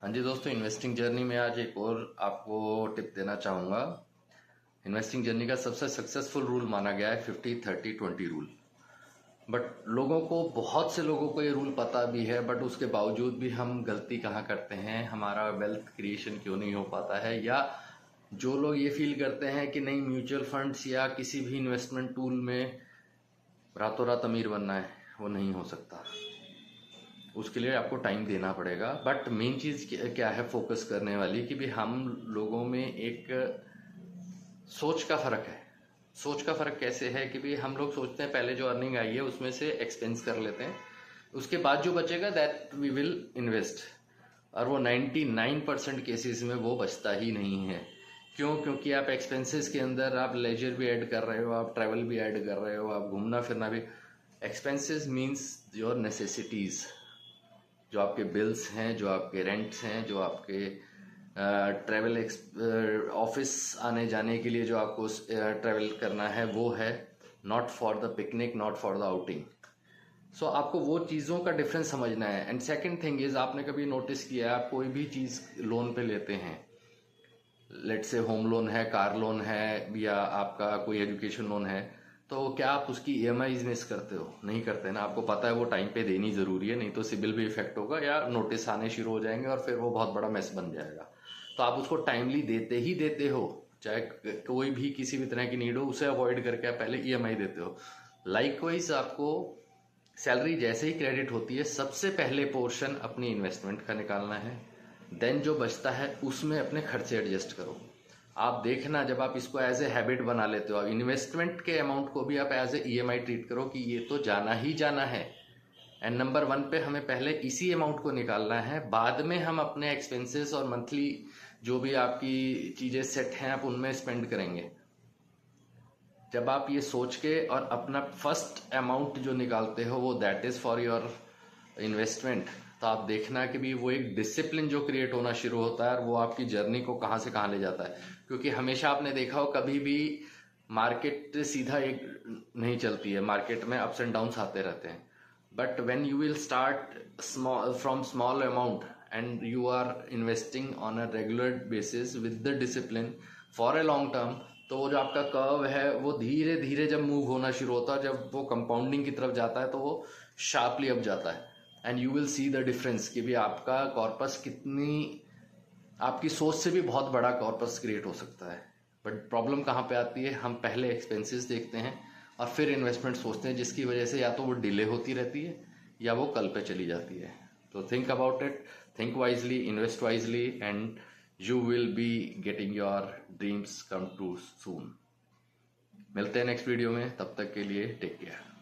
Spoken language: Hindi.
हाँ जी दोस्तों, इन्वेस्टिंग जर्नी में आज एक और आपको टिप देना चाहूँगा। इन्वेस्टिंग जर्नी का सबसे सक्सेसफुल रूल माना गया है 50-30-20 रूल। बट बहुत से लोगों को ये रूल पता भी है, बट उसके बावजूद भी हम गलती कहाँ करते हैं, हमारा वेल्थ क्रिएशन क्यों नहीं हो पाता है, या जो लोग ये फील करते हैं कि नहीं म्यूचुअल फंड्स या किसी भी इन्वेस्टमेंट टूल में रातों रात अमीर बनना है, वो नहीं हो सकता। उसके लिए आपको टाइम देना पड़ेगा। बट मेन चीज़ क्या है फोकस करने वाली, कि भी हम लोगों में एक सोच का फ़र्क है। सोच का फ़र्क कैसे है कि भी हम लोग सोचते हैं पहले जो अर्निंग आई है उसमें से एक्सपेंस कर लेते हैं, उसके बाद जो बचेगा दैट वी विल इन्वेस्ट। और वो 99% केसेस में वो बचता ही नहीं है। क्यों? क्योंकि आप एक्सपेंसेस के अंदर आप लेजर भी ऐड कर रहे हो, आप ट्रैवल भी ऐड कर रहे हो, आप घूमना फिरना भी। एक्सपेंसेस मीन्स योर नेसेसिटीज़, जो आपके बिल्स हैं, जो आपके रेंट्स हैं, जो आपके ट्रैवल ऑफिस आने जाने के लिए जो आपको ट्रैवल करना है, वो है not for the picnic, not for the outing. So आपको वो चीज़ों का डिफरेंस समझना है। एंड सेकंड थिंग इज, आपने कभी नोटिस किया है, आप कोई भी चीज़ लोन पे लेते हैं, लेट से होम लोन है, कार लोन है, या आपका कोई एजुकेशन लोन है, तो क्या आप उसकी ईएमआईज मिस करते हो? नहीं करते ना। आपको पता है वो टाइम पे देनी जरूरी है, नहीं तो सिबिल भी इफेक्ट होगा या नोटिस आने शुरू हो जाएंगे और फिर वो बहुत बड़ा मेस बन जाएगा। तो आप उसको टाइमली देते ही देते हो, चाहे कोई भी किसी भी तरह की नीड हो, उसे अवॉइड करके आप पहले ईएमआई देते हो। लाइकवाइज आपको सैलरी जैसे ही क्रेडिट होती है, सबसे पहले पोर्शन अपनी इन्वेस्टमेंट का निकालना है। देन जो बचता है उसमें अपने खर्चे एडजस्ट करो। आप देखना, जब आप इसको एज ए हैबिट बना लेते हो, इन्वेस्टमेंट के अमाउंट को भी आप एज ए ईएमआई ट्रीट करो कि ये तो जाना ही जाना है, एंड नंबर 1 पे हमें पहले इसी अमाउंट को निकालना है। बाद में हम अपने एक्सपेंसेस और मंथली जो भी आपकी चीजें सेट हैं आप उनमें स्पेंड करेंगे। जब आप ये सोच के और अपना फर्स्ट अमाउंट जो निकालते हो वो that is for your investment, तो आप देखना कि भी वो एक डिसिप्लिन जो क्रिएट होना शुरू होता है और वो आपकी जर्नी को कहाँ से कहाँ ले जाता है। क्योंकि हमेशा आपने देखा हो, कभी भी मार्केट सीधा एक नहीं चलती है, मार्केट में अप्स एंड डाउन्स आते रहते हैं। But when you will start small from small amount and you are investing on a regular basis with the discipline for a long term, तो वो जो आपका कर्व है वो धीरे धीरे जब मूव होना शुरू होता है, जब वो कंपाउंडिंग की तरफ जाता है, तो वो शार्पली अप जाता है। And you will see the difference कि भी आपका कॉर्पस कितनी, आपकी सोच से भी बहुत बड़ा कॉर्पस क्रिएट हो सकता है। बट प्रॉब्लम कहाँ पे आती है, हम पहले एक्सपेंसेस देखते हैं और फिर इन्वेस्टमेंट सोचते हैं, जिसकी वजह से या तो वो डिले होती रहती है या वो कल पे चली जाती है। तो think about it, think wisely, invest wisely, and you will be getting your dreams come true soon। मिलते हैं नेक्स्ट वीडियो में, तब तक के लिए टेक केयर।